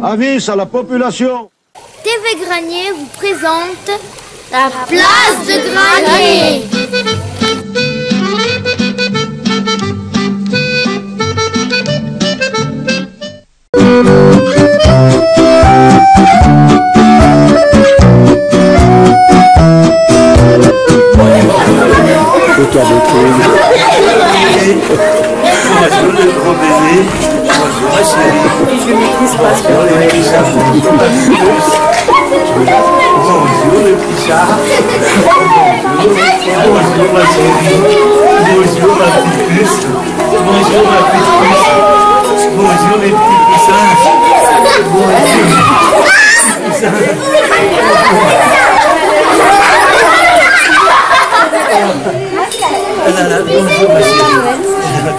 Avis à la population. TV Granier vous présente la place de Granier. Autour de tout. Bonjour le gros bébé. Bonjour ma chérie. Bonjour les petits chats. Bonjour le petit chat. Bonjour ma chérie. Bonjour ma petite puce. Bonjour ma petite puce. Bonjour les petits poussins. Ah là là, bonjour ma chérie.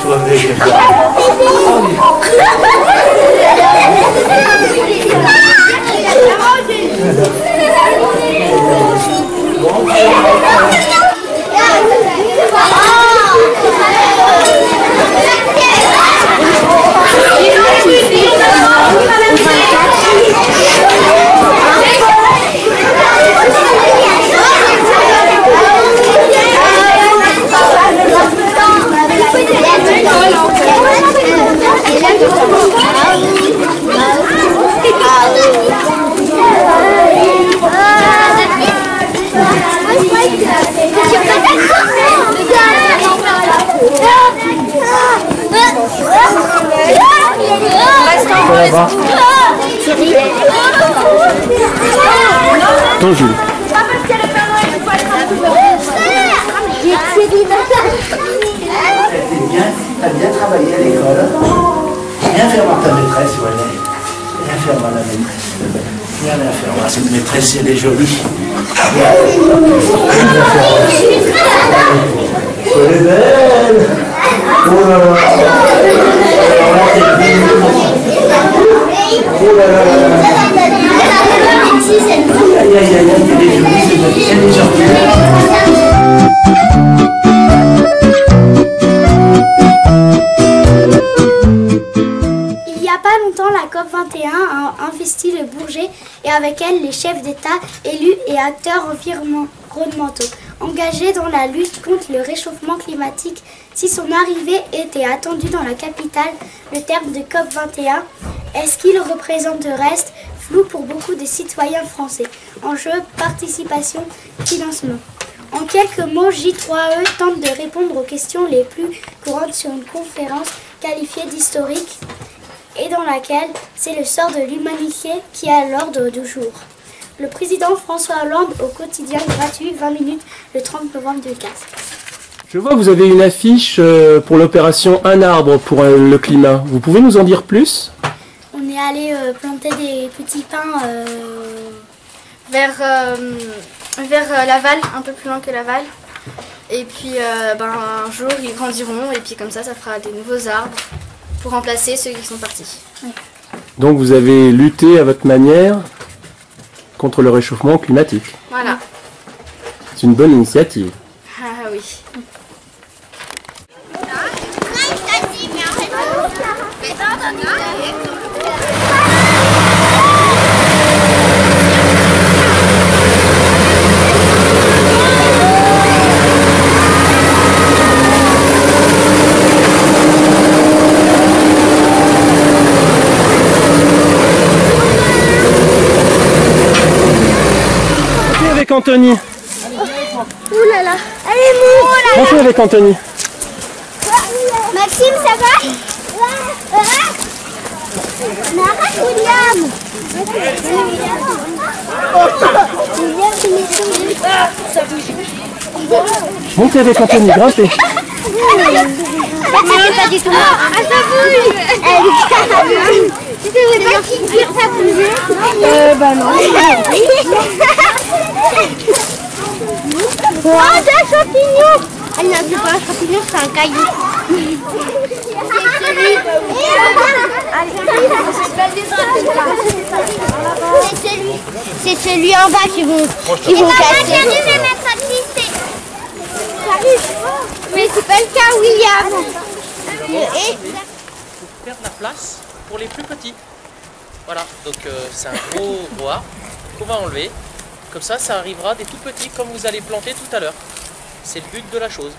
Toi avec. Attends, Jules. T'as bien travaillé à l'école. Viens faire voir ta maîtresse, voilà. Viens faire voir la maîtresse. Viens la faire voir cette maîtresse, elle est jolie. Elle est belle. Oh là là. Alors là, t'es belle. Oh là là là là. Aïe aïe aïe aïe, elle est jolie, cette maîtresse. Elle est gentille. La COP21 a investi le Bourget et avec elle les chefs d'État, élus et acteurs environnementaux engagés dans la lutte contre le réchauffement climatique. Si son arrivée était attendue dans la capitale, le terme de COP21, est-ce qu'il représente reste flou pour beaucoup de citoyens français. Enjeu, participation, financement. En quelques mots, J3E tente de répondre aux questions les plus courantes sur une conférence qualifiée d'historique et dans laquelle c'est le sort de l'humanité qui est à l'ordre du jour. Le président François Hollande au quotidien gratuit 20 minutes le 30 novembre 2015. Je vois que vous avez une affiche pour l'opération Un arbre pour le climat. Vous pouvez nous en dire plus? On est allé planter des petits pins vers Laval, un peu plus loin que Laval. Et puis un jour ils grandiront et puis comme ça fera des nouveaux arbres pour remplacer ceux qui sont partis. Oui. Donc vous avez lutté à votre manière contre le réchauffement climatique. Voilà. C'est une bonne initiative. Ah oui. Avec Anthony. Ouh là là, elle est mou. François avec Anthony. Maxime, ça va? Mais arrête, William. Montez avec Anthony, grimpez. C'est pas du tout moi. Ah, ça bouge. Tu sais pas qui dire ça bouge? Bah non. Oh, c'est un champignon. Elle n'a plus pas un champignon, c'est un caillou. C'est celui en bas qui vont casser. Mais c'est pas le cas, William. Pour faire de la place pour les plus petits. Voilà, donc c'est un gros arbre qu'on va enlever. Comme ça arrivera des tout petits comme vous allez planter tout à l'heure. C'est le but de la chose.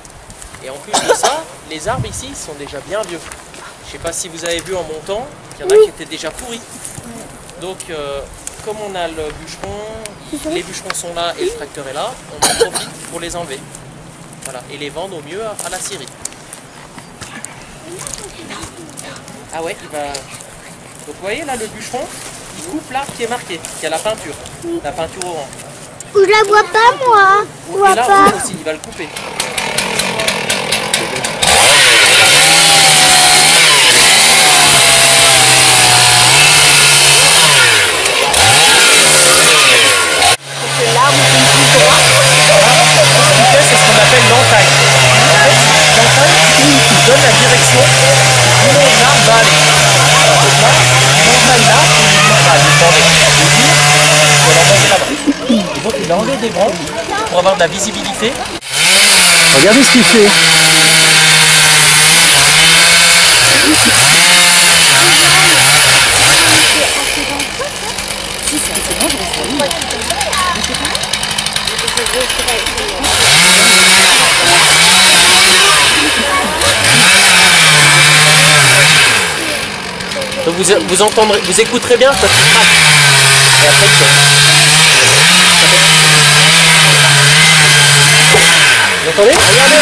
Et en plus de ça, les arbres ici sont déjà bien vieux. Je ne sais pas si vous avez vu en montant, il y en a qui étaient déjà pourris. Donc comme on a le bûcheron, les bûcherons sont là et le tracteur est là, on en profite pour les enlever. Voilà, et les vendre au mieux à la scierie. Ah ouais, il va... Donc vous voyez là le bûcheron, il coupe l'arbre qui est marqué, qui a la peinture orange. Je la vois pas moi. Et là aussi, il va le couper. C'est ce qu'on appelle l'entaille. L'entaille, il donne la direction où l'arbre va aller. Donc là, l'entaille là, il va descendre et donc il a enlevé des branches pour avoir de la visibilité. Regardez ce qu'il fait. Donc vous entendrez, vous écouterez bien quand il craque. Et après il tourne. Vous entendez? Regardez.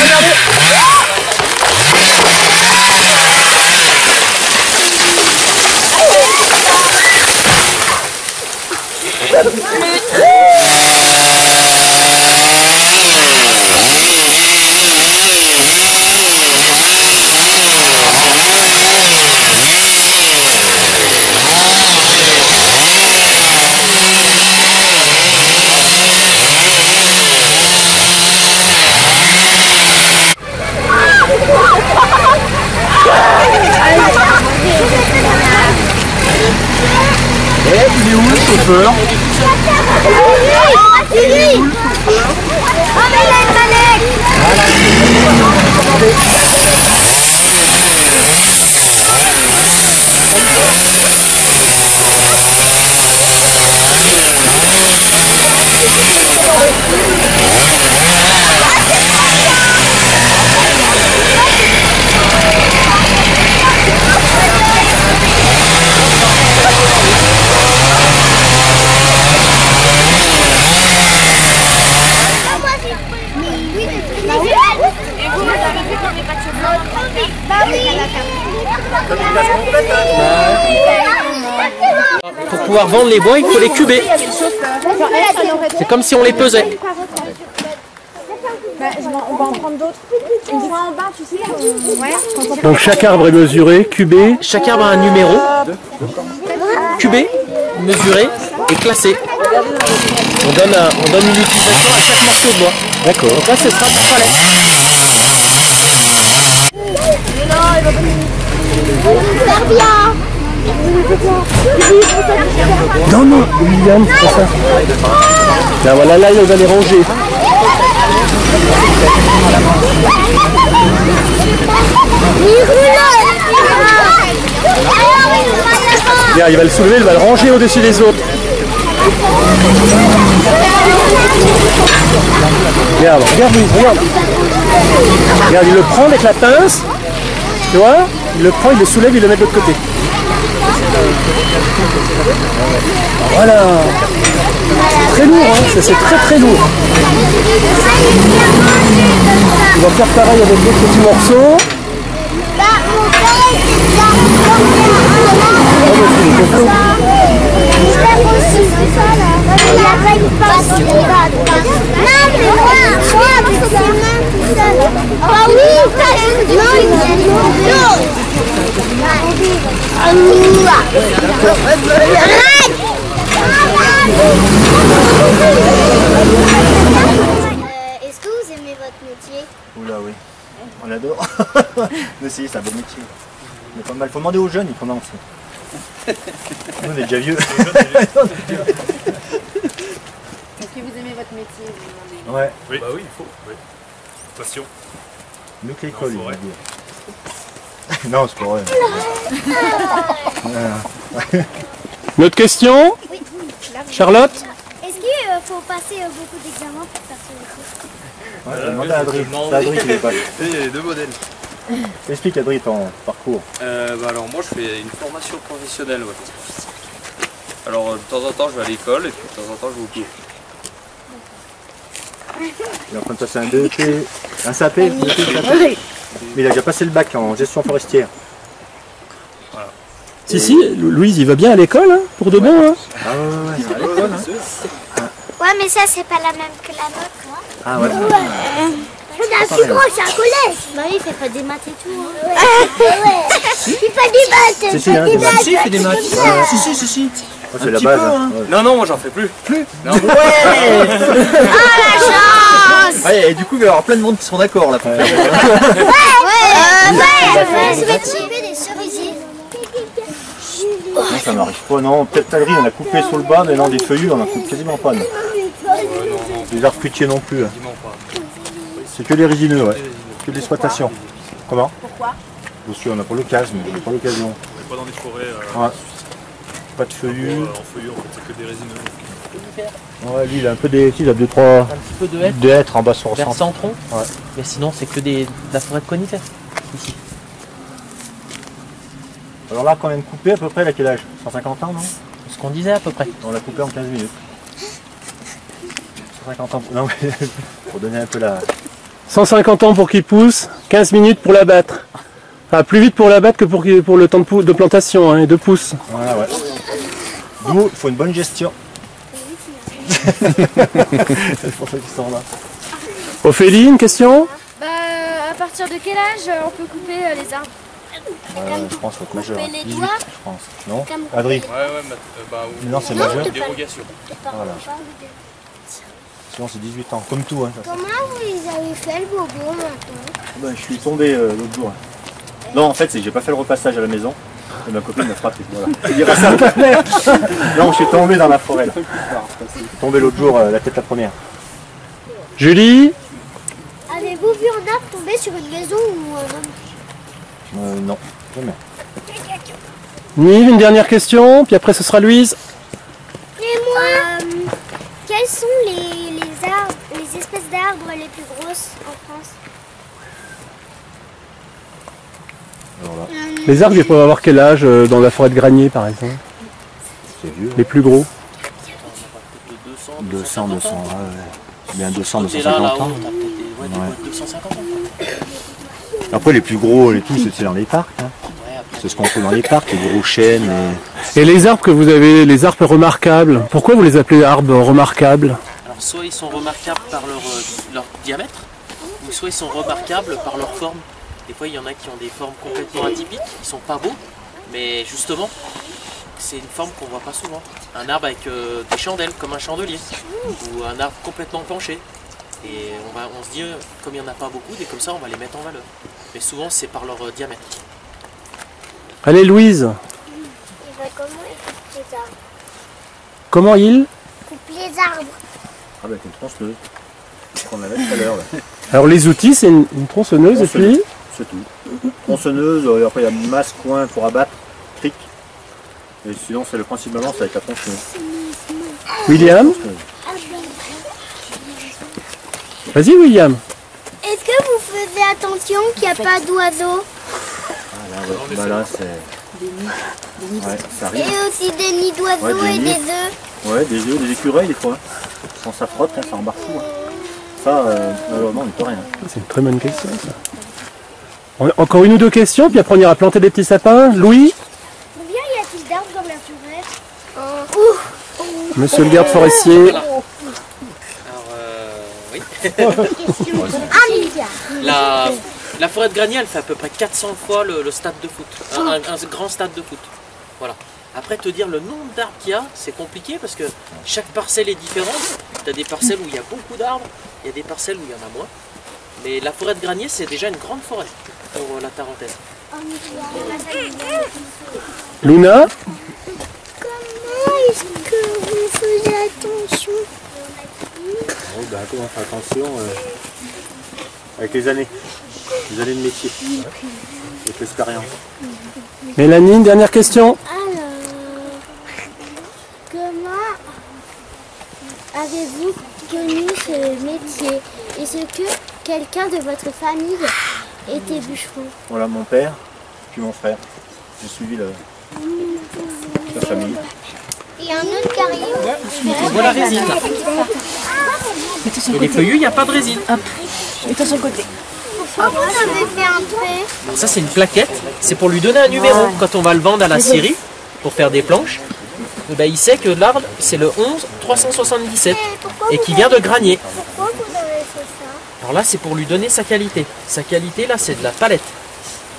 Il est où le chauffeur? Pour pouvoir vendre les bois, il faut les cuber. C'est comme si on les pesait. On va en prendre d'autres. Une fois en bas, tu sais. Donc chaque arbre est mesuré, cubé. Chaque arbre a un numéro. Cubé, mesuré et classé. On donne une utilisation à chaque morceau de bois. D'accord. Donc là, ce sera pour palette. Super bien. Non, William, c'est pas ça. Là, voilà, là, il va les ranger. Bien, il va le soulever, il va le ranger au-dessus des autres. Regarde, regarde. Regarde, il le prend avec la pince. Tu vois? Il le prend, il le soulève, il le met de l'autre côté. Voilà. C'est très lourd, hein? C'est très lourd. On va faire pareil avec d'autres petits morceaux. Est-ce que vous aimez votre métier? Oula oui, on adore. Nous aussi, c'est un beau métier. On est pas mal. Faut demander aux jeunes, ils commencent. Nous on est déjà vieux. Est-ce que vous aimez votre métier? Vous demandez. Ouais. Oui, bah oui, il faut. Oui. Passion. Mieux que l'école, Non, il c'est va vrai. dire. Non, c'est pas vrai. Une autre question? Charlotte? Est-ce qu'il faut passer beaucoup d'examens pour faire ce métier? Ouais, j'ai demandé à Adrien. C'est Adrien qui les passe. Il y a deux modèles. Explique Adrien ton parcours. Alors moi je fais une formation professionnelle. Ouais. Alors de temps en temps je vais à l'école et puis de temps en temps je vais au cours. Il est en train de passer un DEP, un SAP, mais il a déjà passé le bac en gestion forestière. Si, Louise, il va bien à l'école, hein, pour de bon. Hein. Ah ouais, c'est à l'école. Hein. Ouais, mais ça, c'est pas la même que la nôtre. Hein. Ah ouais. C'est un plus gros, c'est un collège. Bah oui, il fait pas des maths et tout. Hein. Il fait pas des maths. Si, hein, des maths. Si, il fait des maths. Si. Oh, c'est la base. Hein. Ouais. Non, moi j'en fais plus. Non. Ouais. Oh la chance. Ouais, et du coup, il va y avoir plein de monde qui seront d'accord là pour faire. Je vais couper des cerisiers. Non, ça m'arrive pas, non. Peut-être Adrien, on a coupé sur le bas, mais non, des feuillus, on en coupe quasiment pas. Non. Les arbres fruitiers non plus. Hein. C'est que les résineux, ouais. Que l'exploitation. Comment? Pourquoi? Parce qu'on n'a pas l'occasion, mais on n'a pas l'occasion. On n'est pas dans des forêts. Ouais. Pas de feuillus. En feuillus, en fait, c'est que des résineux. Ouais, lui, il a un peu des. Il a 2-3 Un petit peu de hêtre, hêtres en bas sur le vers centre. centron. Ouais. Mais sinon, c'est que de la forêt de conifères ici. Alors là, quand on vient de couper, à peu près, il a quel âge? 150 ans, non? Ce qu'on disait à peu près. On l'a coupé en 15 minutes. 150 ans. Non, mais pour donner un peu la. 150 ans pour qu'il pousse, 15 minutes pour l'abattre. Enfin, plus vite pour l'abattre que pour le temps de plantation hein, et de pousse. Voilà, ouais. D'où, il faut une bonne gestion. C'est pour ça qu'ils sont là. Ophélie, une question? Bah, à partir de quel âge on peut couper les arbres? Je pense qu'il faut être majeur. Couper les 18, doigts. je pense. Non? Comme Adrien. Ouais, bah oui. Non, c'est majeur. Dérogation. Voilà. Sinon, c'est 18 ans. Comme tout. Hein, ça. Comment vous avez fait le bobo maintenant? Ben, je suis tombé l'autre jour. Non, en fait, c'est que j'ai pas fait le repassage à la maison. Et ma copine m'a frappé. Voilà. Je dirais ça. Non, je suis tombé dans la forêt. Là. Je suis tombé l'autre jour, la tête la première. Julie? Avez-vous vu un arbre tomber sur une maison ou un homme? Non, jamais. Nive, une dernière question, puis après ce sera Louise. Et moi, quelles sont les espèces d'arbres les plus grosses en France? Alors là, Les arbres, ils peuvent avoir quel âge dans la forêt de Granier, par exemple? c'est vieux. Les plus gros? 200, ouais. Bien 200, Et là, 250 là-haut, ans. t'as peut-être des bois de 250 ans. Après, les plus gros et tout, c'est dans les parcs. Hein. Ouais, après, C'est ce qu'on trouve dans les parcs, les gros chênes. Et les arbres que vous avez, les arbres remarquables, pourquoi vous les appelez arbres remarquables? alors, soit ils sont remarquables par leur diamètre, ou soit ils sont remarquables par leur forme. Des fois, il y en a qui ont des formes complètement atypiques, qui sont pas beaux, mais justement, c'est une forme qu'on voit pas souvent. Un arbre avec des chandelles, comme un chandelier, ou un arbre complètement penché. Et on se dit, comme il n'y en a pas beaucoup, et comme ça, on va les mettre en valeur. Mais souvent, c'est par leur diamètre. Allez Louise, Comment ils coupent les arbres? comment il? Coupe les arbres. Ah bah, avec une tronçonneuse. Qu'on avait tout à l'heure. Là. Alors les outils, c'est une tronçonneuse et puis? C'est tout. Tronçonneuse, après il y a masse, coin pour abattre, cric. Et sinon, c'est le principalement, c'est avec la tronçonneuse. William? Vas-y William. Est-ce que vous faisiez attention qu'il n'y a pas d'oiseaux? Ah là, ouais. Bah là, c'est. Ouais, ça arrive. Et aussi des nids d'oiseaux Ouais, des et nids. des œufs? Ouais, des œufs, des écureuils des fois. Quand ça frotte, ça embarque tout. Hein. Ça, malheureusement, on n'y peut rien. C'est une très bonne question ça. Encore une ou deux questions, puis après on ira planter des petits sapins. Louis? Combien y a-t-il d'arbres dans la forêt? Monsieur le garde forestier. Alors, oui. Un milliard. La forêt de Granier, elle fait à peu près 400 fois le stade de foot. Un grand stade de foot. Voilà. Après, te dire le nombre d'arbres qu'il y a, c'est compliqué parce que chaque parcelle est différente. Tu as des parcelles où il y a beaucoup d'arbres, il y a des parcelles où il y en a moins. Mais la forêt de Granier, c'est déjà une grande forêt pour la Tarentaise. Luna? Comment est-ce que vous faisiez attention? Oh, bah, comment on fait attention avec les années de métier, avec l'expérience. Mélanie, une dernière question. Alors, avez-vous connu ce métier? Est-ce que quelqu'un de votre famille était bûcheron? Voilà mon père, puis mon frère. J'ai suivi la famille. Il y a un autre qui arrive. On voit la résine là. Et les feuillus, il n'y a pas de résine. Hop. Mets-toi sur le côté. Pourquoi vous avez fait un trait? Alors ça c'est une plaquette, c'est pour lui donner un numéro. Quand on va le vendre à la scierie pour faire des planches, eh ben, il sait que l'arbre c'est le 11 377 et qui vient de Granier. Pourquoi vous avez fait ça? Alors là c'est pour lui donner sa qualité. Sa qualité là c'est de la palette.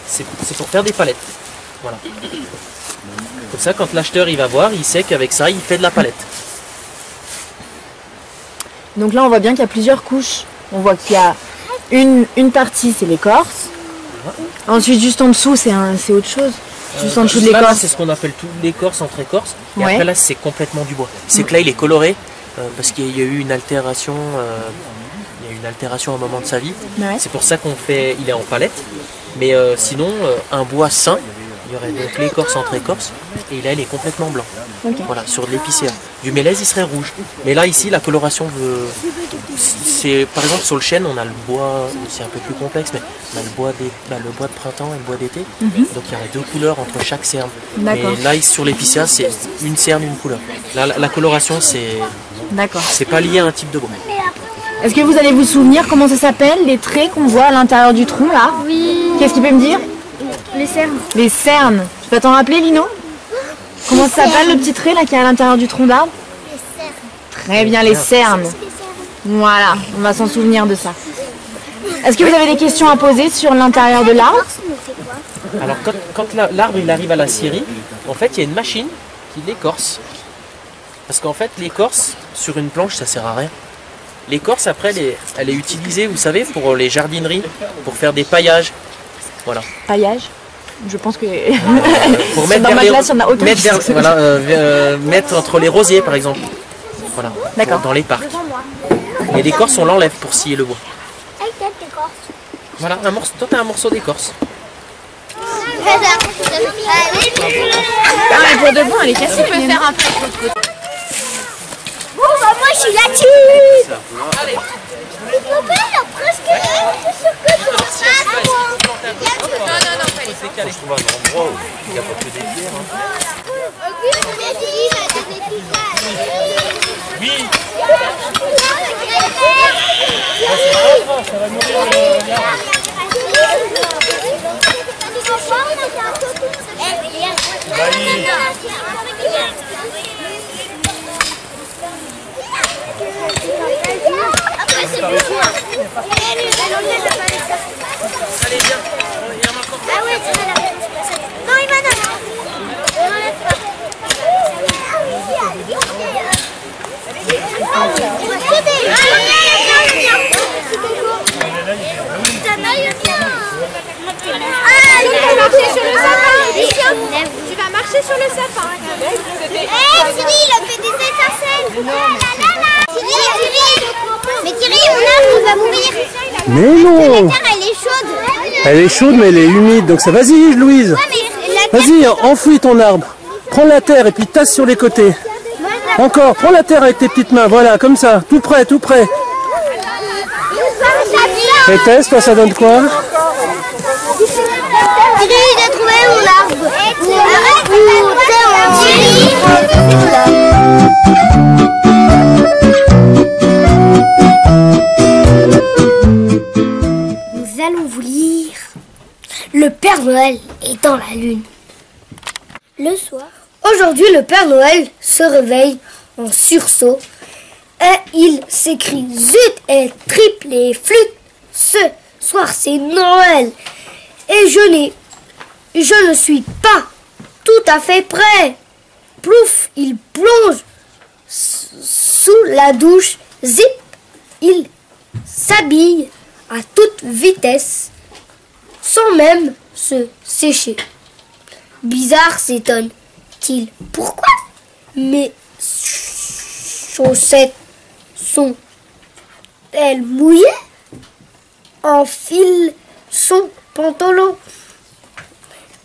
C'est pour faire des palettes. Voilà. Comme ça quand l'acheteur il va voir, il sait qu'avec ça il fait de la palette. Donc là, on voit bien qu'il y a plusieurs couches. On voit qu'il y a une partie, c'est l'écorce. Ensuite, juste en dessous, c'est autre chose. Juste en dessous de Là, l'écorce. c'est ce qu'on appelle tout l'écorce entre écorce. Et Ouais. après là c'est complètement du bois. C'est que là il est coloré parce qu'il y a eu une altération. Il y a eu une altération à un moment de sa vie. Ouais. C'est pour ça qu'on fait. Il est en palette. Mais sinon, un bois sain, il y aurait donc l'écorce entre écorce. Et là il est complètement blanc. Ok. Voilà, sur de l'épicéa. Du mélèze il serait rouge. Mais là ici la coloration veut. C'est par exemple sur le chêne on a le bois, c'est un peu plus complexe, mais on a le bois de printemps et le bois d'été. Donc il y aurait deux couleurs entre chaque cerne. D'accord. Mais là sur l'épicéa c'est une cerne, une couleur. Là la coloration D'accord. c'est pas lié à un type de bois. Est-ce que vous allez vous souvenir comment ça s'appelle, les traits qu'on voit à l'intérieur du tronc, là? Oui. Qu'est-ce qu'il peut me dire? Les cernes. Les cernes. Tu vas t'en rappeler, Lino? Comment ça s'appelle le petit trait là qui est à l'intérieur du tronc d'arbre? Les cernes. Très bien, les cernes. Voilà, on va s'en souvenir de ça. Est-ce que vous avez des questions à poser sur l'intérieur de l'arbre? Alors quand l'arbre il arrive à la scierie, en fait il y a une machine qui l'écorce. Parce qu'en fait l'écorce sur une planche ça sert à rien. L'écorce après elle est utilisée, vous savez, pour les jardineries, pour faire des paillages. Voilà. Paillage. Je pense que Pour mettre dans vers ma les- classe, il n'y en a aucun. mettre, mettre entre les rosiers par exemple. Voilà. D'accord. Dans les parcs. Et l'écorce on l'enlève pour scier le bois. Voilà, un morceau. Toi t'as un morceau d'écorce. Ah, la tour de bois, elle est cassée. Tu peux faire un peu. Bon, bah, moi je suis là-dessus. Mon père a presque sur que toi. C'est calé. On trouve un endroit où il n'y a pas que des pierres. Oui. Ça va mourir. Après c'est plus loin. Allez, viens. Il y en a encore. Ah ouais, tu vas là. Non, il va là. On enlève pas. Tu vas marcher sur le sapin. Hé Thierry, il a fait des étincelles. Thierry. Mais Thierry, on va mourir. Mais non! La terre, elle est chaude. Elle est chaude mais elle est humide, donc ça vas-y Louise. Ouais, mais la terre, Vas-y, enfouis ton arbre. Prends la terre et puis tasse sur les côtés. Encore, prends la terre avec tes petites mains, voilà, comme ça, tout près, tout près. Et teste, toi ça donne quoi? Thierry, il a trouvé mon arbre. Nous allons vous lire Le Père Noël est dans la lune. Le soir. Aujourd'hui, le Père Noël se réveille en sursaut et il s'écrie zut et triple et flûte. Ce soir, c'est Noël et je ne suis pas tout à fait prêt. Plouf, il plonge sous la douche. Zip, il s'habille à toute vitesse sans même se sécher. Bizarre, s'étonne-t-il. Pourquoi mes chaussettes sont-elles mouillées? Enfile son pantalon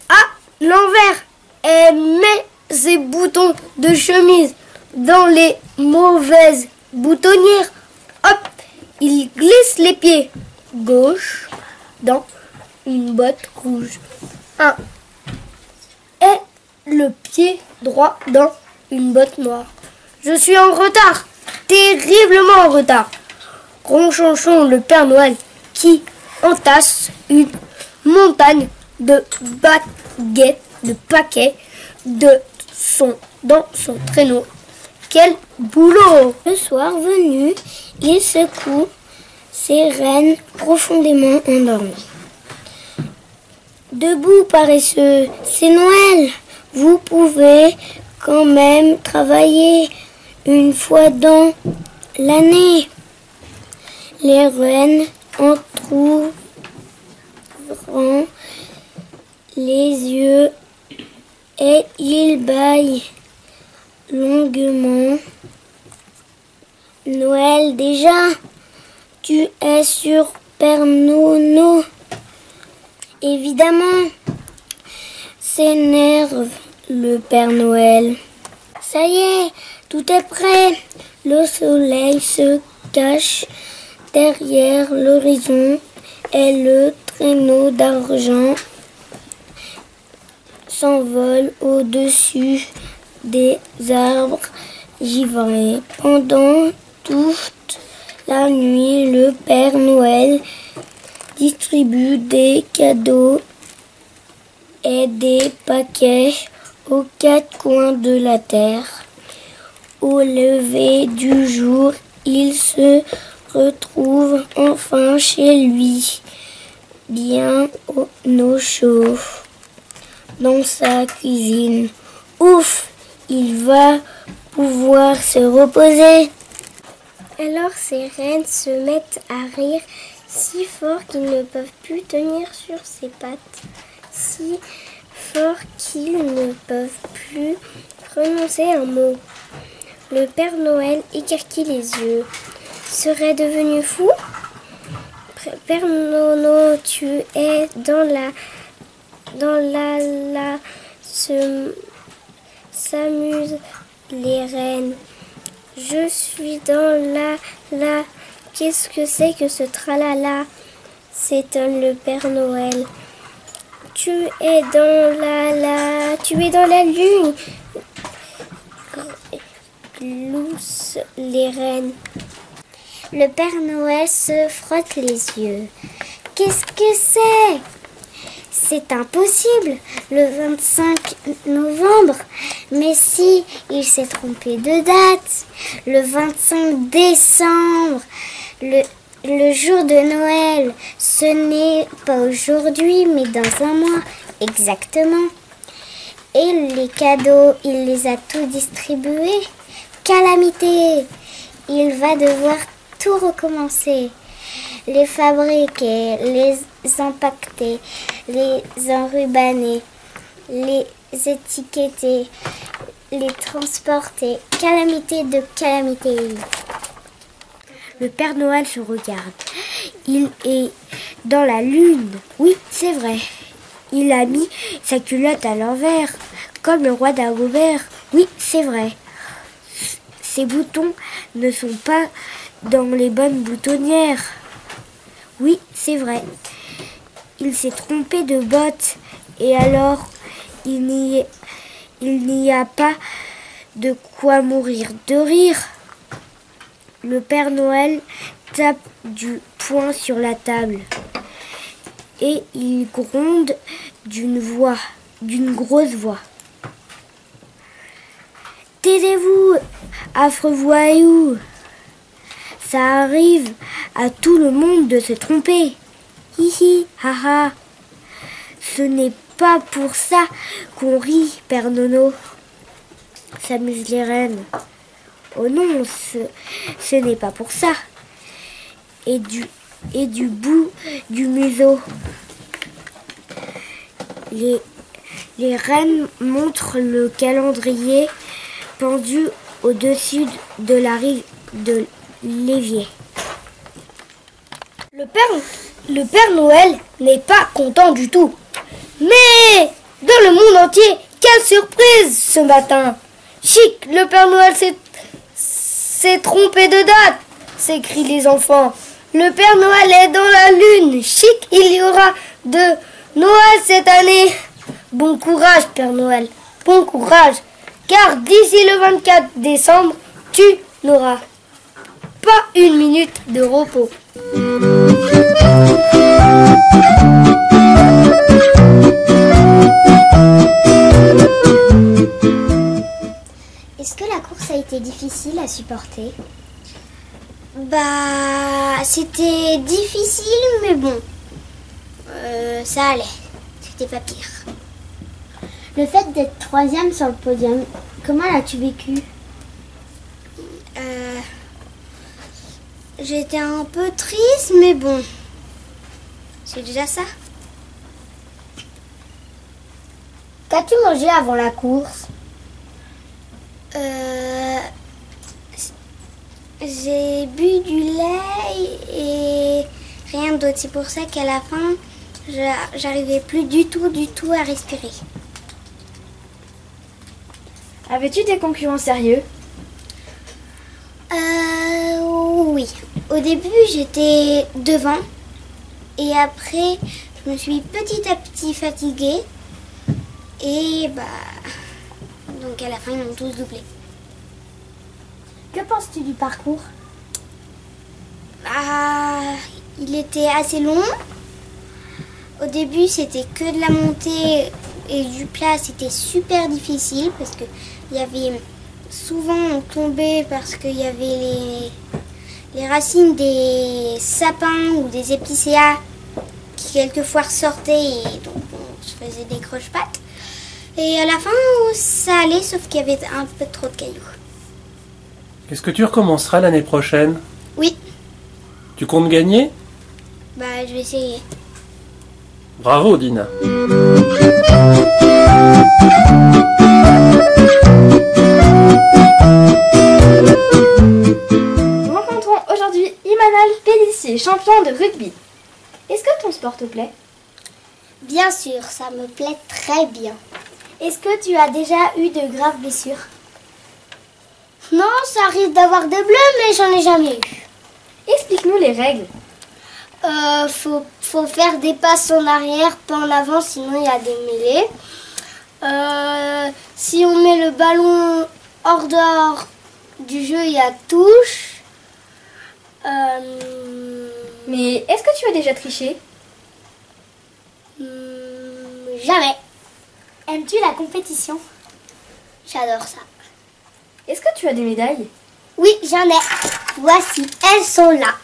à l'envers et met ses boutons de chemise dans les mauvaises boutonnière. Hop, il glisse les pieds gauche dans une botte rouge. 1. Et le pied droit dans une botte noire. Je suis en retard, terriblement en retard. Ronchonchon, le Père Noël, qui entasse une montagne de baguettes, de paquets dans son traîneau. Quel boulot! Le soir venu, il secoue ses rennes profondément endormies. Debout, paresseux, c'est Noël. Vous pouvez quand même travailler une fois dans l'année. Les rennes entr'ouvrant les yeux et ils bâillent longuement. Noël déjà, tu es sur Père Nono. Évidemment, s'énerve le Père Noël. Ça y est, tout est prêt. Le soleil se cache derrière l'horizon et le traîneau d'argent s'envole au-dessus des arbres givrés. Pendant toute la nuit, le Père Noël distribue des cadeaux et des paquets aux quatre coins de la terre. Au lever du jour, il se retrouve enfin chez lui, bien au chaud, dans sa cuisine. Ouf, il va pouvoir se reposer. Alors ces rennes se mettent à rire si fort qu'ils ne peuvent plus tenir sur ses pattes, si fort qu'ils ne peuvent plus prononcer un mot. Le Père Noël écarquille les yeux. Serait devenu fou? Père Nono, tu es s'amusent les rennes. Je suis dans la. Qu'est-ce que c'est que ce tralala? S'étonne le Père Noël. Tu es dans la lune. Gloussent les rennes. Le Père Noël se frotte les yeux. Qu'est-ce que c'est? C'est impossible, le 25 novembre. Mais si, il s'est trompé de date. Le 25 décembre, le jour de Noël. Ce n'est pas aujourd'hui, mais dans un mois, exactement. Et les cadeaux, il les a tous distribués. Calamité! Il va devoir tout recommencer. Les fabriquer, les empaqueter, les enrubanner, les étiqueter, les transporter. Calamité de calamité. Le Père Noël se regarde. Il est dans la lune. Oui, c'est vrai. Il a mis sa culotte à l'envers, comme le roi d'Agobert. Oui, c'est vrai. Ses boutons ne sont pas dans les bonnes boutonnières. Oui, c'est vrai. Il s'est trompé de bottes. Et alors, il n'y a pas de quoi mourir de rire. Le Père Noël tape du poing sur la table. Et il gronde d'une grosse voix. Taisez-vous, affreux voyous! Ça arrive à tout le monde de se tromper. Hihi, haha. Ce n'est pas pour ça qu'on rit, Père Nono. S'amusent les rennes. Oh non, ce n'est pas pour ça. Et du bout du museau. Les rennes montrent le calendrier pendu au-dessus de la rive de l'évier. Le Père Noël n'est pas content du tout. Mais dans le monde entier, quelle surprise ce matin! Chic, le Père Noël s'est trompé de date, s'écrient les enfants. Le Père Noël est dans la lune. Chic, il y aura de Noël cette année. Bon courage, Père Noël. Bon courage. Car d'ici le 24 décembre, tu n'auras pas une minute de repos. Est-ce que la course a été difficile à supporter? Bah, c'était difficile, mais bon, ça allait. C'était pas pire. Le fait d'être 3e sur le podium, comment l'as-tu vécu? J'étais un peu triste, mais bon, c'est déjà ça. Qu'as-tu mangé avant la course? J'ai bu du lait et rien d'autre. C'est pour ça qu'à la fin, j'arrivais plus du tout à respirer. Avais-tu des concurrents sérieux? Oui. Au début, j'étais devant. Et après, je me suis petit à petit fatiguée. Et donc à la fin, ils m'ont tous doublé. Que penses-tu du parcours? Il était assez long. Au début, c'était que de la montée et du plat. C'était super difficile parce que il y avait souvent on tombait parce qu'il y avait les racines des sapins ou des épicéas qui quelquefois ressortaient et donc on se faisait des croche-pattes. Et à la fin, ça allait, sauf qu'il y avait un peu trop de cailloux. Est-ce que tu recommenceras l'année prochaine? Oui, Tu comptes gagner? je vais essayer. Bravo, Dina. Nous rencontrons aujourd'hui Imanal Pellissier, champion de rugby. Est-ce que ton sport te plaît? Bien sûr, ça me plaît très bien. Est-ce que tu as déjà eu de graves blessures? Non, ça arrive d'avoir des bleus, mais j'en ai jamais eu. Explique-nous les règles. Faut faire des passes en arrière, pas en avant, sinon il y a des mêlées. Si on met le ballon hors dehors du jeu, il y a touche. Mais est-ce que tu as déjà triché? Jamais. Aimes-tu la compétition? J'adore ça. Est-ce que tu as des médailles? Oui, j'en ai. Voici, elles sont là.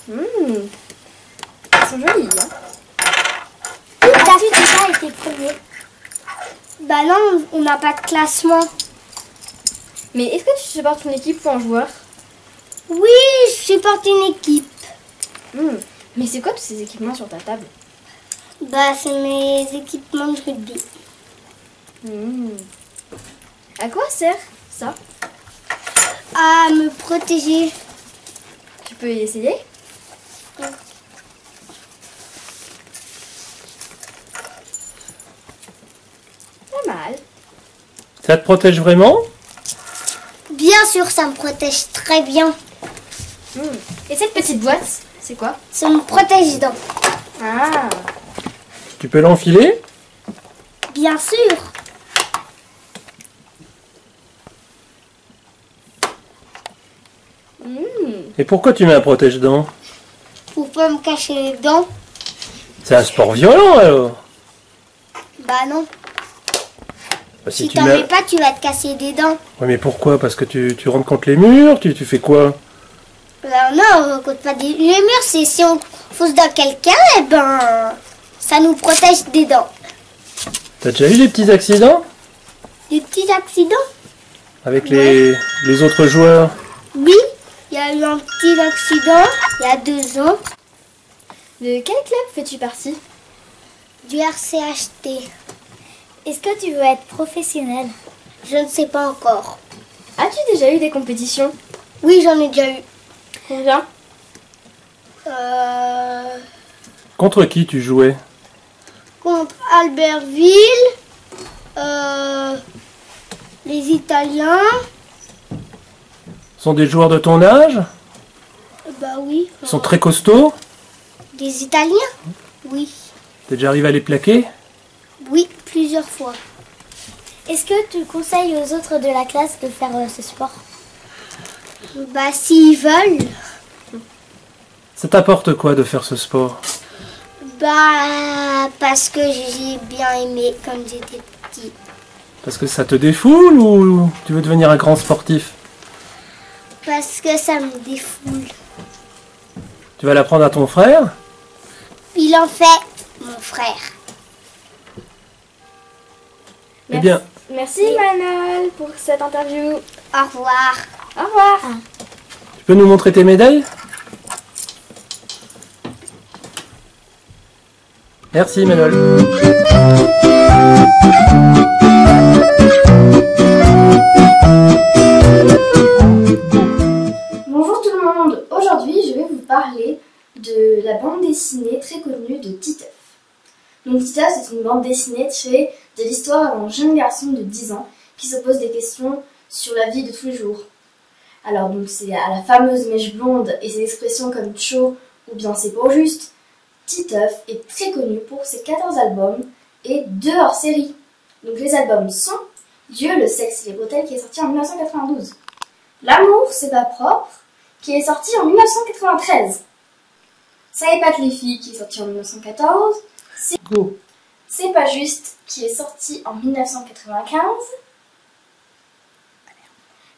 Elles sont jolies, hein? As-tu déjà été premier? Non, on n'a pas de classement. Mais est-ce que tu supportes une équipe ou un joueur? Oui, je supporte une équipe. Mais c'est quoi tous ces équipements sur ta table? C'est mes équipements de rugby. À quoi sert ça? À me protéger. Tu peux y essayer? Pas mal. Ça te protège vraiment? Bien sûr, ça me protège très bien. Et cette petite boîte, c'est quoi? Ça me protège dents. Ah. Tu peux l'enfiler? Bien sûr. Et pourquoi tu mets un protège-dents? Pour pas me cacher les dents. C'est un sport violent alors? Non. Si Si tu t'en mets... mets pas, tu vas te casser des dents. Ouais, mais pourquoi? Parce que tu rentres contre les murs? Tu fais quoi? Non, on ne compte pas les murs. C'est si on fausse dans quelqu'un, ça nous protège des dents. T'as déjà eu des petits accidents? Des petits accidents? Avec les autres joueurs? Oui, il y a eu un petit accident il y a 2 ans. De quel club fais-tu partie? Du RCHT. Est-ce que tu veux être professionnel? Je ne sais pas encore. As-tu déjà eu des compétitions? Oui, j'en ai déjà eu. Combien? Contre qui tu jouais? Contre Albertville, les Italiens, Ce sont des joueurs de ton âge? Bah oui. Ils sont très costauds? Des Italiens? Oui. T'es déjà arrivé à les plaquer? Oui, plusieurs fois. Est-ce que tu conseilles aux autres de la classe de faire ce sport? Bah s'ils veulent. Ça t'apporte quoi de faire ce sport? Bah parce que j'ai bien aimé quand j'étais petit. Parce que ça te défoule ou tu veux devenir un grand sportif? Parce que ça me défoule. Tu vas l'apprendre à ton frère? Il en fait, mon frère. Eh bien, Merci Manal pour cette interview. Au revoir. Au revoir. tu peux nous montrer tes médailles? Merci Manol. Bonjour tout le monde, aujourd'hui je vais vous parler de la bande dessinée très connue de Titeuf. Donc Titeuf, c'est une bande dessinée tirée de l'histoire d'un jeune garçon de 10 ans qui se pose des questions sur la vie de tous les jours. Alors donc c'est à la fameuse mèche blonde et ses expressions comme chaud ou bien c'est pas juste. Titeuf est très connu pour ses 14 albums et 2 hors-série. Donc les albums sont Dieu, le sexe et les bretelles qui est sorti en 1992. L'amour, c'est pas propre qui est sorti en 1993. Ça épate les filles qui est sorti en 1914. C'est pas juste qui est sorti en 1995.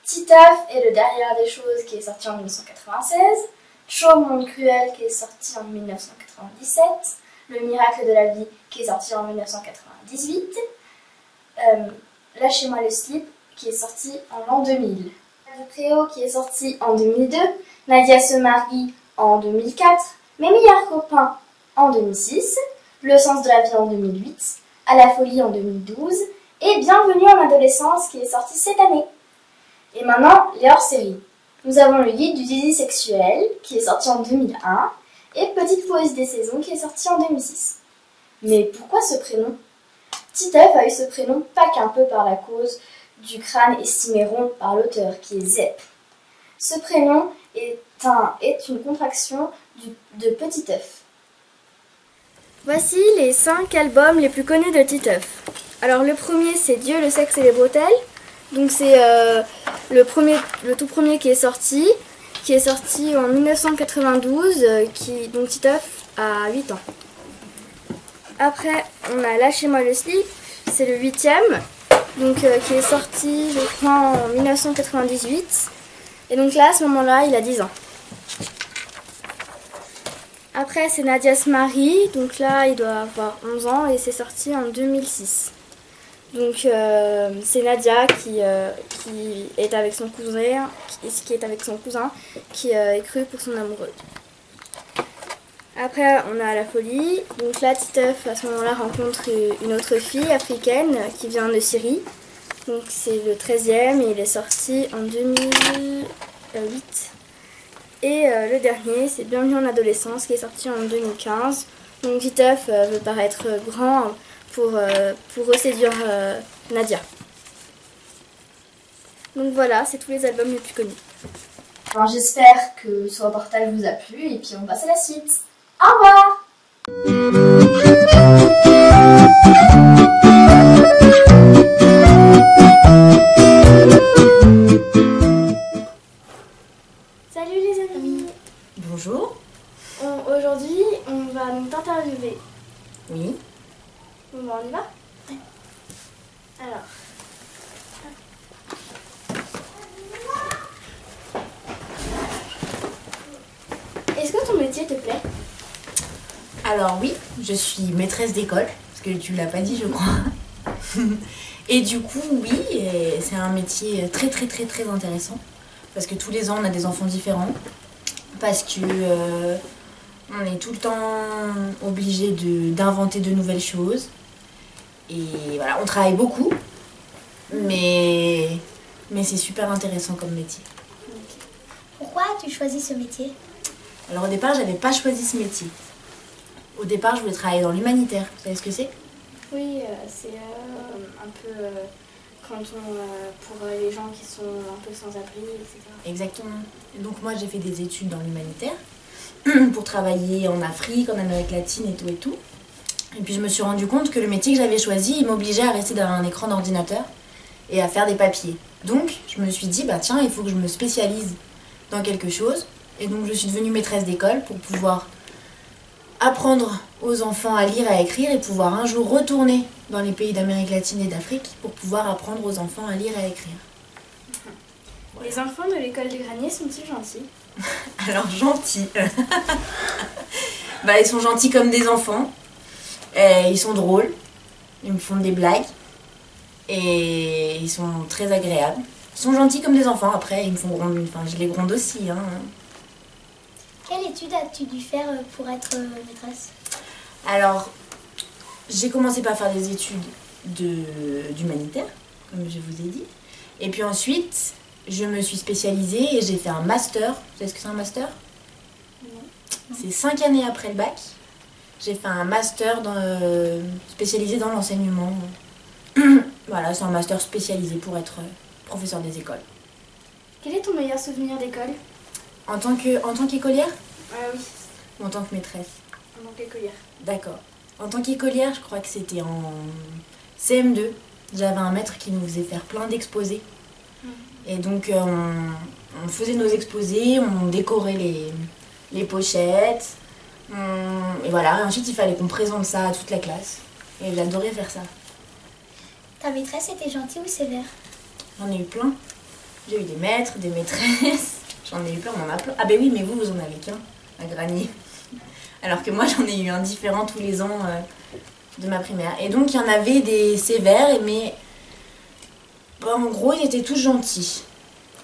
Titeuf est le derrière des choses qui est sorti en 1996. Chaud monde cruel qui est sorti en 1997. Le miracle de la vie qui est sorti en 1998. Lâchez-moi le slip qui est sorti en l'an 2000. Du Préau qui est sorti en 2002. Nadia se marie en 2004. Mes meilleurs copains en 2006. Le sens de la vie en 2008. À la folie en 2012. Et Bienvenue en adolescence qui est sorti cette année. Et maintenant, les hors-séries. Nous avons le guide du zizi sexuel qui est sorti en 2001 et Petite poésie des saisons qui est sorti en 2006. Mais pourquoi ce prénom? Titeuf a eu ce prénom pas qu'un peu par la cause du crâne estimé rond par l'auteur qui est Zep. Ce prénom est une contraction de Petit œuf. Voici les 5 albums les plus connus de Titeuf. Alors le premier c'est Dieu, le sexe et les bretelles. Donc c'est le tout premier qui est sorti en 1992, donc Titeuf a 8 ans. Après on a Lâchez-moi le slip, c'est le 8e, donc qui est sorti je crois en 1998. Et donc là à ce moment-là il a 10 ans. Après c'est Nadia se marie, donc là il doit avoir 11 ans et c'est sorti en 2006. Donc c'est Nadia qui est avec son cousin, qui est cru pour son amoureuse. Après on a la folie, donc là Titeuf à ce moment-là rencontre une autre fille africaine qui vient de Syrie. Donc c'est le 13e et il est sorti en 2008. Et le dernier c'est Bienvenue en adolescence qui est sorti en 2015. Donc Titeuf veut paraître grand pour reséduire Nadia. Donc voilà, c'est tous les albums les plus connus. Alors j'espère que ce reportage vous a plu et puis on passe à la suite. Au revoir! Salut les amis. Bonjour. Aujourd'hui, on va nous t'interviewer. Oui. Bon, on y va? Alors. Est-ce que ton métier te plaît? Alors oui, je suis maîtresse d'école, parce que tu l'as pas dit je crois. Et du coup oui, c'est un métier très intéressant. Parce que tous les ans on a des enfants différents. Parce que on est tout le temps obligé d'inventer de nouvelles choses. Et voilà, on travaille beaucoup. Mais c'est super intéressant comme métier. Pourquoi as-tu choisi ce métier? Alors au départ, j'avais pas choisi ce métier. Au départ, je voulais travailler dans l'humanitaire. Vous savez ce que c'est? Oui, c'est un peu pour les gens qui sont un peu sans abri, etc. Exactement. Donc moi j'ai fait des études dans l'humanitaire pour travailler en Afrique, en Amérique latine et tout et tout. Et puis je me suis rendu compte que le métier que j'avais choisi, il m'obligeait à rester derrière un écran d'ordinateur et à faire des papiers. Donc je me suis dit, bah tiens, il faut que je me spécialise dans quelque chose. Et donc je suis devenue maîtresse d'école pour pouvoir apprendre aux enfants à lire et à écrire et pouvoir un jour retourner dans les pays d'Amérique latine et d'Afrique pour pouvoir apprendre aux enfants à lire et à écrire. Les enfants de l'école des graniers sont-ils gentils? Alors gentils. Bah, ils sont gentils comme des enfants. Et ils sont drôles. Ils me font des blagues. Et ils sont très agréables. Ils sont gentils comme des enfants. Après, ils me font gronde. Enfin, je les gronde aussi. Hein. Quelle étude as-tu dû faire pour être maîtresse? Alors, j'ai commencé par faire des études d'humanitaire, comme je vous ai dit. Et puis ensuite, je me suis spécialisée et j'ai fait un master. Vous savez ce que c'est un master? Non. C'est 5 années après le bac. J'ai fait un master spécialisé dans l'enseignement. Voilà, c'est un master spécialisé pour être professeur des écoles. Quel est ton meilleur souvenir d'école? En tant qu'écolière? Oui. Ou en tant que maîtresse? En tant qu'écolière. D'accord. En tant qu'écolière, je crois que c'était en CM2. J'avais un maître qui nous faisait faire plein d'exposés. Et donc, on faisait nos exposés, on décorait les pochettes. Et voilà, et ensuite il fallait qu'on présente ça à toute la classe. Et j'adorais faire ça. Ta maîtresse était gentille ou sévère? J'en ai eu plein. J'ai eu des maîtres, des maîtresses. J'en ai eu plein, on en a plein. Ah ben oui, mais vous en avez qu'un, à Granier. Alors que moi, j'en ai eu un différent tous les ans de ma primaire. Et donc, il y en avait des sévères, mais en gros, ils étaient tous gentils.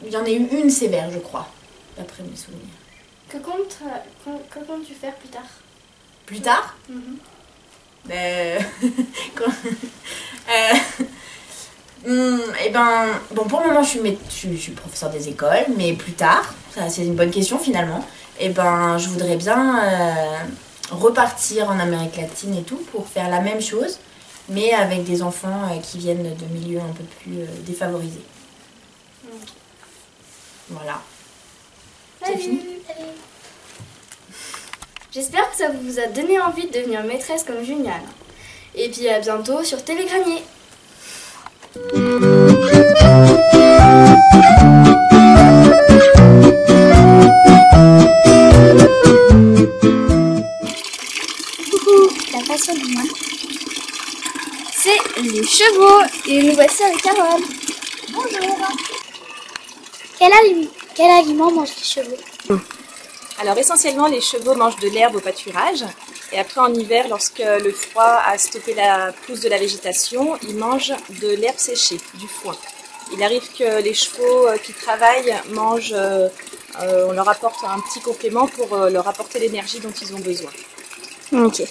Il y en a eu une sévère, je crois, d'après mes souvenirs. Que comptes-tu faire plus tard? Plus tard? Bon, pour le moment, je suis professeure des écoles, mais plus tard, ça c'est une bonne question finalement, je voudrais bien repartir en Amérique latine et tout pour faire la même chose, mais avec des enfants qui viennent de milieux un peu plus défavorisés. Voilà. C'est fini? J'espère que ça vous a donné envie de devenir maîtresse comme Juliane. Et puis à bientôt sur TV Granier. Coucou, la passion du mois. C'est les chevaux et nous voici avec Carole. Bonjour. Quel aliment mangent les chevaux? Alors essentiellement les chevaux mangent de l'herbe au pâturage et après en hiver lorsque le froid a stoppé la pousse de la végétation, ils mangent de l'herbe séchée, du foin. Il arrive que les chevaux qui travaillent mangent, on leur apporte un petit complément pour leur apporter l'énergie dont ils ont besoin. Ok.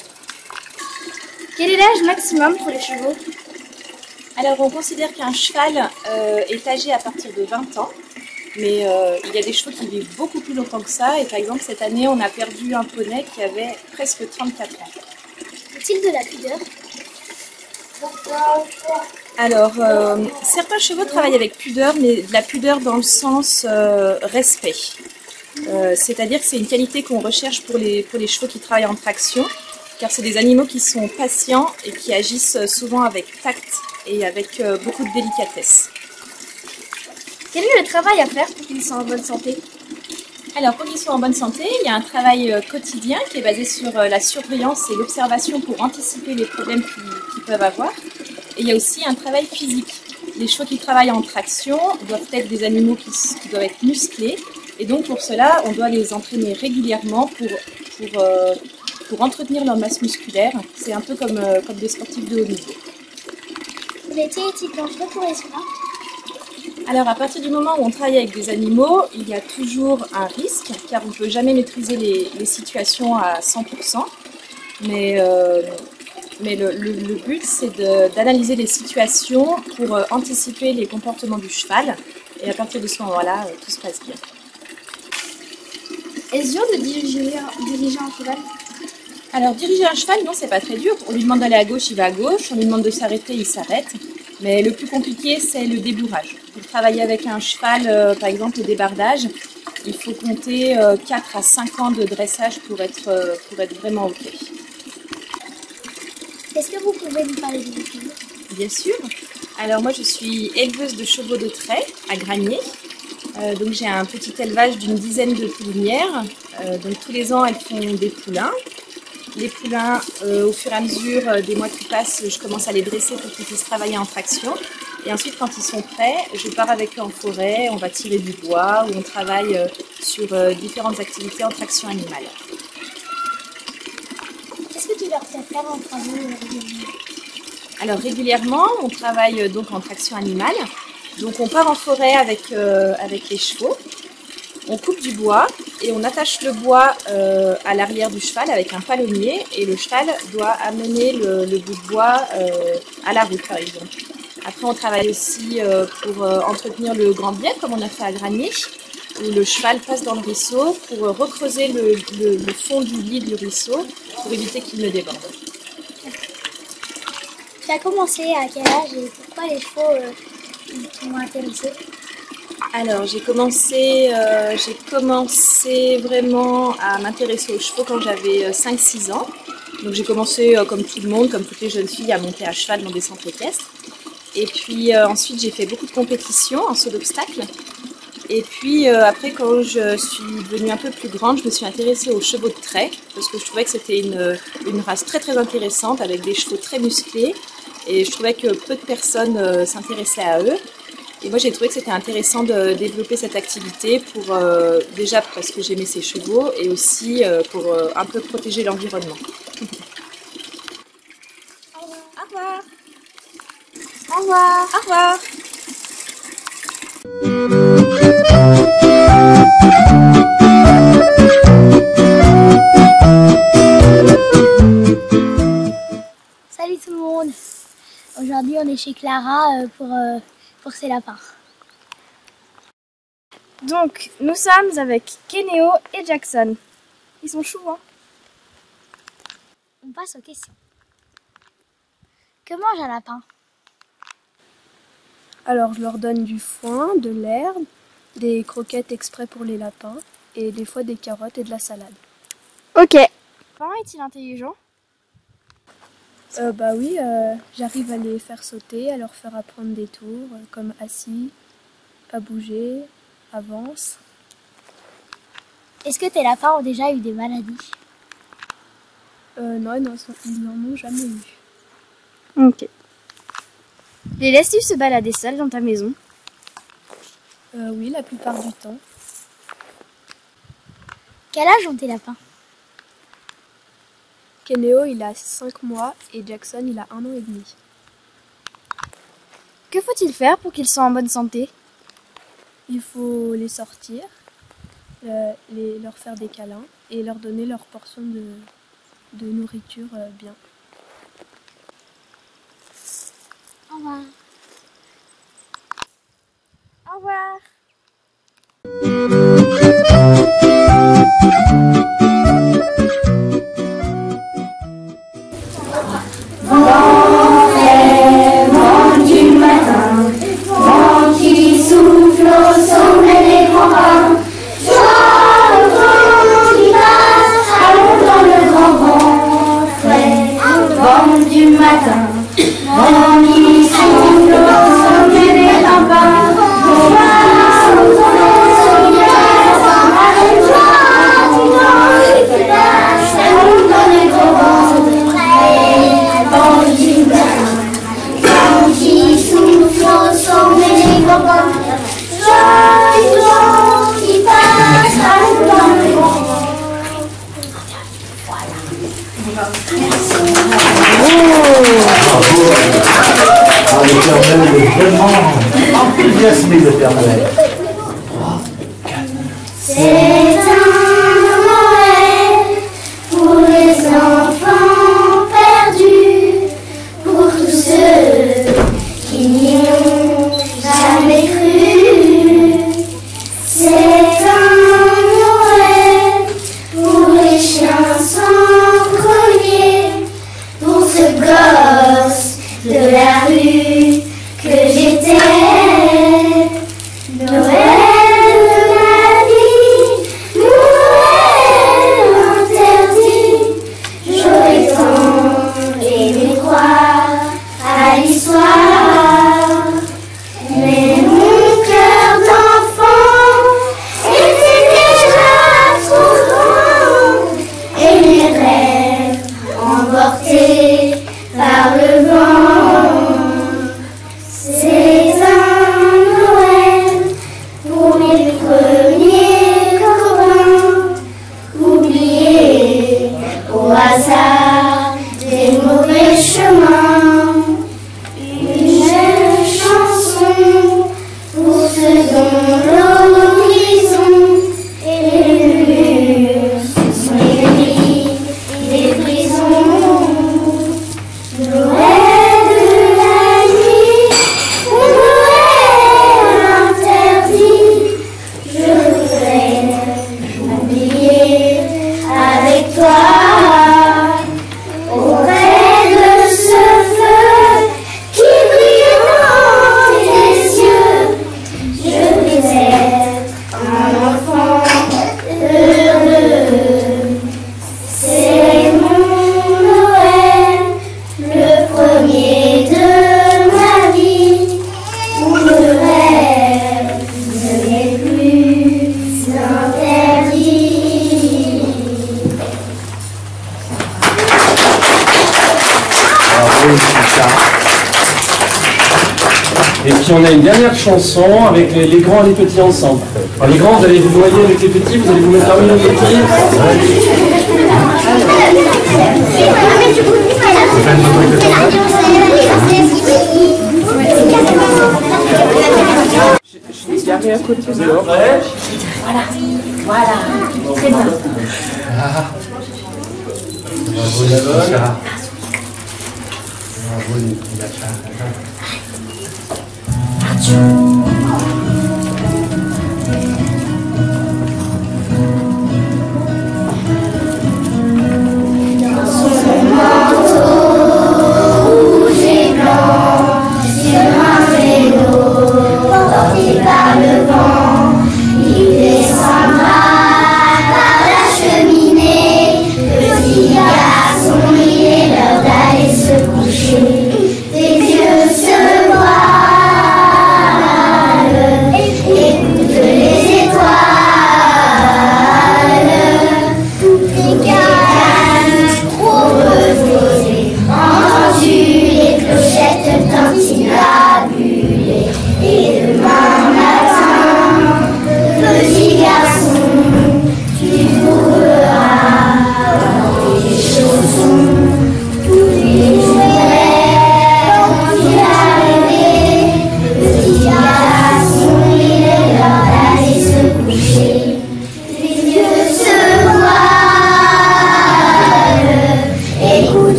Quel est l'âge maximum pour les chevaux? Alors on considère qu'un cheval est âgé à partir de 20 ans. Mais il y a des chevaux qui vivent beaucoup plus longtemps que ça. Et par exemple, cette année, on a perdu un poney qui avait presque 34 ans. Est-il de la pudeur? Alors, certains chevaux travaillent avec pudeur, mais de la pudeur dans le sens respect. C'est-à-dire que c'est une qualité qu'on recherche pour les chevaux qui travaillent en traction, car c'est des animaux qui sont patients et qui agissent souvent avec tact et avec beaucoup de délicatesse. Quel est le travail à faire pour qu'ils soient en bonne santé? Alors pour qu'ils soient en bonne santé, il y a un travail quotidien qui est basé sur la surveillance et l'observation pour anticiper les problèmes qu'ils peuvent avoir. Et il y a aussi un travail physique. Les chevaux qui travaillent en traction doivent être des animaux qui doivent être musclés. Et donc pour cela, on doit les entraîner régulièrement pour entretenir leur masse musculaire. C'est un peu comme des sportifs de haut niveau. L'été est-il dangereux pour les humains? Alors à partir du moment où on travaille avec des animaux, il y a toujours un risque, car on ne peut jamais maîtriser les situations à 100%. Mais le but, c'est d'analyser les situations pour anticiper les comportements du cheval. Et à partir de ce moment-là, tout se passe bien. Est-ce dur de diriger un cheval? Alors diriger un cheval, non, c'est pas très dur. On lui demande d'aller à gauche, il va à gauche. On lui demande de s'arrêter, il s'arrête. Mais le plus compliqué, c'est le débourrage. Pour travailler avec un cheval, par exemple, au débardage, il faut compter 4 à 5 ans de dressage pour être vraiment OK. Est-ce que vous pouvez nous parler de votre vie? Bien sûr. Alors moi, je suis éleveuse de chevaux de trait à Granier. Donc j'ai un petit élevage d'une dizaine de poulinières. Donc tous les ans, elles font des poulains. Les poulains, au fur et à mesure des mois qui passent, je commence à les dresser pour qu'ils puissent travailler en traction. Et ensuite, quand ils sont prêts, je pars avec eux en forêt, on va tirer du bois ou on travaille sur différentes activités en traction animale. Qu'est-ce que tu leur fais faire en travaux régulièrement? Alors régulièrement, on travaille donc en traction animale. Donc on part en forêt avec les chevaux. On coupe du bois et on attache le bois à l'arrière du cheval avec un palonnier et le cheval doit amener le bout de bois à la route par exemple. Après on travaille aussi pour entretenir le grand biais comme on a fait à Granier où le cheval passe dans le ruisseau pour recreuser le fond du lit du ruisseau pour éviter qu'il ne déborde. Tu as commencé à quel âge et pourquoi les chevaux t'ont intéressé? Alors j'ai commencé vraiment à m'intéresser aux chevaux quand j'avais 5-6 ans. Donc j'ai commencé comme tout le monde, comme toutes les jeunes filles, à monter à cheval dans des centres équestres. Et puis ensuite j'ai fait beaucoup de compétitions en saut d'obstacles. Et puis après quand je suis devenue un peu plus grande, je me suis intéressée aux chevaux de trait parce que je trouvais que c'était une race très très intéressante avec des chevaux très musclés. Et je trouvais que peu de personnes s'intéressaient à eux. Et moi j'ai trouvé que c'était intéressant de développer cette activité pour déjà parce que j'aimais ces chevaux et aussi pour un peu protéger l'environnement. Au revoir. Au revoir. Au revoir. Au revoir. Salut tout le monde. Aujourd'hui on est chez Clara pour ses lapins. Donc, nous sommes avec Kenéo et Jackson. Ils sont choux, hein? On passe aux questions. Que mange un lapin? Alors, je leur donne du foin, de l'herbe, des croquettes exprès pour les lapins et des fois des carottes et de la salade. Ok. Comment est-il intelligent? Bah oui, j'arrive à les faire sauter, à leur faire apprendre des tours, comme assis, à bouger, avance. Est-ce que tes lapins ont déjà eu des maladies? Non, ils n'en ont jamais eu. Ok. Les laisses-tu se balader seuls dans ta maison? Oui, la plupart du temps. Quel âge ont tes lapins? Kenéo, il a 5 mois et Jackson, il a 1 an et demi. Que faut-il faire pour qu'ils soient en bonne santé? Il faut les sortir, leur faire des câlins et leur donner leur portion de nourriture bien. Au revoir. Au revoir. Vent du matin, vent qui souffle au sommet des grands pins. Sois le vent qui passe, allons dans le grand vent frais. Vent du matin, vent qui souffle au sommet des grands pins. Sois le vent qui passe, arrête-toi, tu passe, allons dans le grand vent frais. Vent du matin. Qui souffle au sommet des grands pins. Joyeux vent qui passe à nous dans le vent. Voilà. Le Père Noël est vraiment enthousiasmé, le Père Noël. C'est un Noël pour les enfants perdus, pour tous ceux qui n'y ont jamais cru. C'est un Noël pour les chiens sans collier, pour ce gosse de la rue puis on a une dernière chanson avec les grands et les petits ensemble. Alors les grands, vous allez vous noyer avec les petits, vous allez vous mettre parmi les petits. Voilà, très bien. Bravo la bonne. Bravo la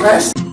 maîtresse.